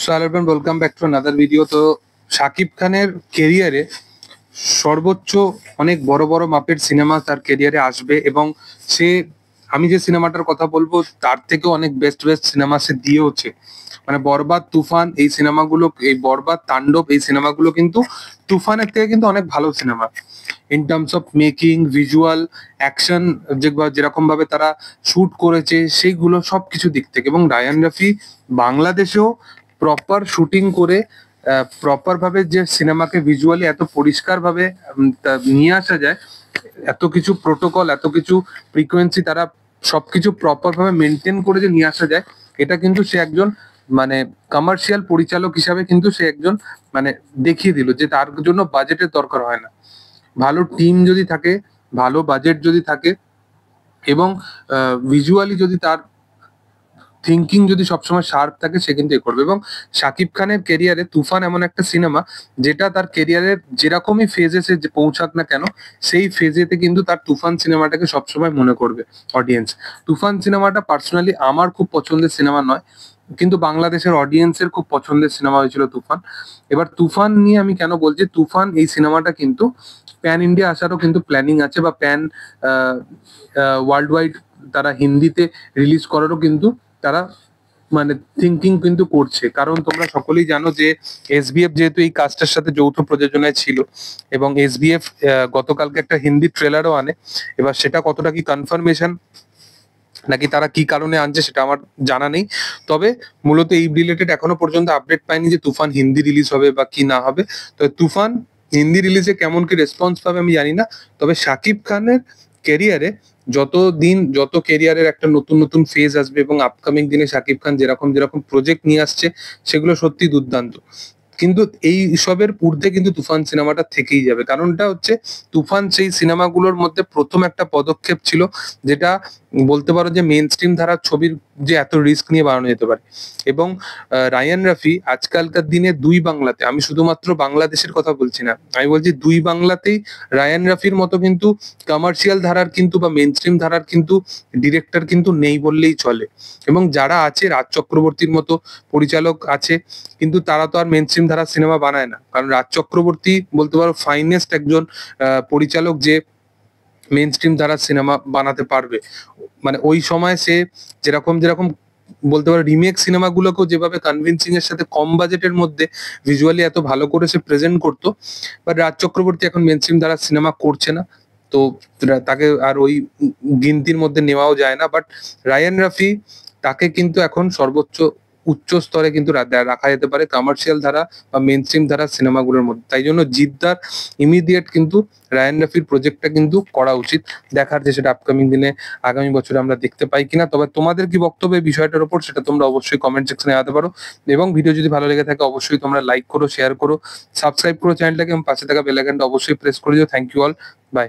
So hello everyone, welcome back to another video. তো শাকিব খানের কেরিয়ারে সর্বোচ্চ অনেক বড় বড় মাপের সিনেমা তার কেরিয়ারে আসবে এবং সে আমি যে সিনেমাটার কথা বলবো তার থেকেও অনেক বেস্ট বেস্ট সিনেমা সে দিয়েওছে। মানে বরবাদ, তুফান এই সিনেমাগুলো, এই বরবাদ, তাণ্ডব এই সিনেমাগুলো কিন্তু তুফানের থেকে কিন্তু অনেক ভালো cinema in terms of making, visual, action, যেরকম ভাবে তারা শুট করেছে সেইগুলো সবকিছু দিক থেকে। এবং রায়ান রাফি বাংলাদেশেও প্রপার শুটিং করে প্রপার ভাবে যে সিনেমাকে ভিজুয়ালি এত পরিষ্কার ভাবে নিয়ে আসা যায়, এত কিছু প্রোটোকল, এত কিছু ফ্রিকোয়েন্সি তারা সবকিছু প্রপার ভাবে মেনটেন করে যে নিয়ে আসা যায়, এটা কিন্তু সে একজন মানে কমার্শিয়াল পরিচালক হিসাবে কিন্তু সে একজন মানে দেখিয়ে দিল যে তার জন্য বাজেটের দরকার হয় না। ভালো টিম যদি থাকে, ভালো বাজেট যদি থাকে এবং ভিজুয়ালি যদি তার থিঙ্কিং যদি সবসময় শার্প থাকে, সে কিন্তু এ করবে। এবং শাকিব খানের কেরিয়ারে তুফান এমন একটা সিনেমা যেটা তার কেরিয়ারের যেরকমই ফেজে সে পৌঁছাক না কেন, সেই ফেজেতে কিন্তু তার তুফান সিনেমাটাকে সবসময় মনে করবে অডিয়েন্স। তুফান সিনেমাটা পার্সোনালি আমার খুব পছন্দের সিনেমা নয়, কিন্তু বাংলাদেশের অডিয়েন্সের খুব পছন্দের সিনেমা হয়েছিল তুফান। এবার তুফান নিয়ে আমি কেন বলছি, তুফান এই সিনেমাটা কিন্তু প্যান ইন্ডিয়া আসারও কিন্তু প্ল্যানিং আছে, বা প্যান ওয়ার্ল্ড ওয়াইড তারা হিন্দিতে রিলিজ করারও কিন্তু তারা মানে থিঙ্কিং কিন্তু করছে। কারণ তোমরা সকলেই জানো যে এসবিএফ যেহেতু এই কাজটার সাথে যৌথ প্রযোজনায় ছিল এবং এসবিএফ গতকালকে একটা হিন্দি ট্রেলারও আনে। এবার সেটা কতটা কি কনফার্মেশন নাকি তারা কি কারণে আনছে সেটা আমার জানা নেই, তবে মূলত এই রিলেটেড এখনো পর্যন্ত আপডেট পাইনি যে তুফান হিন্দি রিলিজ হবে বা কি না হবে। তো তুফান হিন্দি রিলিজে কেমন কি রেসপন্স পাবে আমি জানি না, তবে শাকিব খানের কেরিয়ারে যত কেরিয়ারের একটা নতুন নতুন ফেজ আসবে এবং আপকামিং দিনে শাকিব খান যেরকম যেরকম প্রজেক্ট নিয়ে আসছে সেগুলো সত্যি দুর্দান্ত। কিন্তু এই সবের ঊর্ধ্বে কিন্তু তুফান সিনেমাটা থেকেই যাবে। কারণটা হচ্ছে তুফান সেই সিনেমাগুলোর মধ্যে প্রথম একটা পদক্ষেপ ছিল যেটা বলতে পারো যে মেন স্ট্রিম ধারার ছবির যে এত রিস্ক নিয়ে বানানো যেতে পারে। এবং রায়ান রাফি আজকালকার দিনে দুই বাংলাতে, আমি শুধুমাত্র বাংলাদেশের কথা বলছি না, আমি বলছি দুই বাংলাতেই রায়ান রাফির মতো কিন্তু কমার্শিয়াল ধারার কিন্তু বা মেন স্ট্রিম ধারার কিন্তু ডিরেক্টর কিন্তু নেই বললেই চলে। এবং যারা আছে, রাজ চক্রবর্তীর মতো পরিচালক আছে, কিন্তু তারা তো আর মেন স্ট্রিম ধারার সিনেমা বানায় না। কারণ রাজ চক্রবর্তী বলতে পারো ফাইনেস্ট একজন পরিচালক যে মেন স্ট্রিম ধারার সিনেমা বানাতে পারবে। মানে ওই সময় সে যেরকম যেরকম বলতে পারো রিমেক সিনেমাগুলোকেও যেভাবে কনভিন্সিং এর সাথে কম বাজেটের মধ্যে ভিজুয়ালি এত ভালো করে সে প্রেজেন্ট করতো, বাট রাজ চক্রবর্তী এখন মেন স্ট্রিম ধারার সিনেমা করছে না, তো তাকে আর ওই গিনতির মধ্যে নেওয়াও যায় না। বাট রায়ান রাফি, তাকে কিন্তু এখন সর্বোচ্চ উচ্চ স্তরে কিন্তু রাখা যেতে পারে কমার্শিয়াল ধারা বা মেন স্ট্রিম ধারা সিনেমাগুলোর মধ্যে। তাই জন্য জিদ্দার ইমিডিয়েট কিন্তু রায়ান রাফির প্রজেক্টটা কিন্তু করা উচিত। দেখার যে সেটা আপকামিং দিনে আগামী বছরে আমরা দেখতে পাই কিনা। তবে তোমাদের কি বক্তব্য এই বিষয়টার উপর সেটা তোমরা অবশ্যই কমেন্ট সেকশনে জানাতে পারো। এবং ভিডিও যদি ভালো লেগে থাকে অবশ্যই তোমরা লাইক করো, শেয়ার করো, সাবস্ক্রাইব করো চ্যানেলটাকে এবং পাশে থাকা বেল আইকনটা অবশ্যই প্রেস করে দিও। Thank you all, by.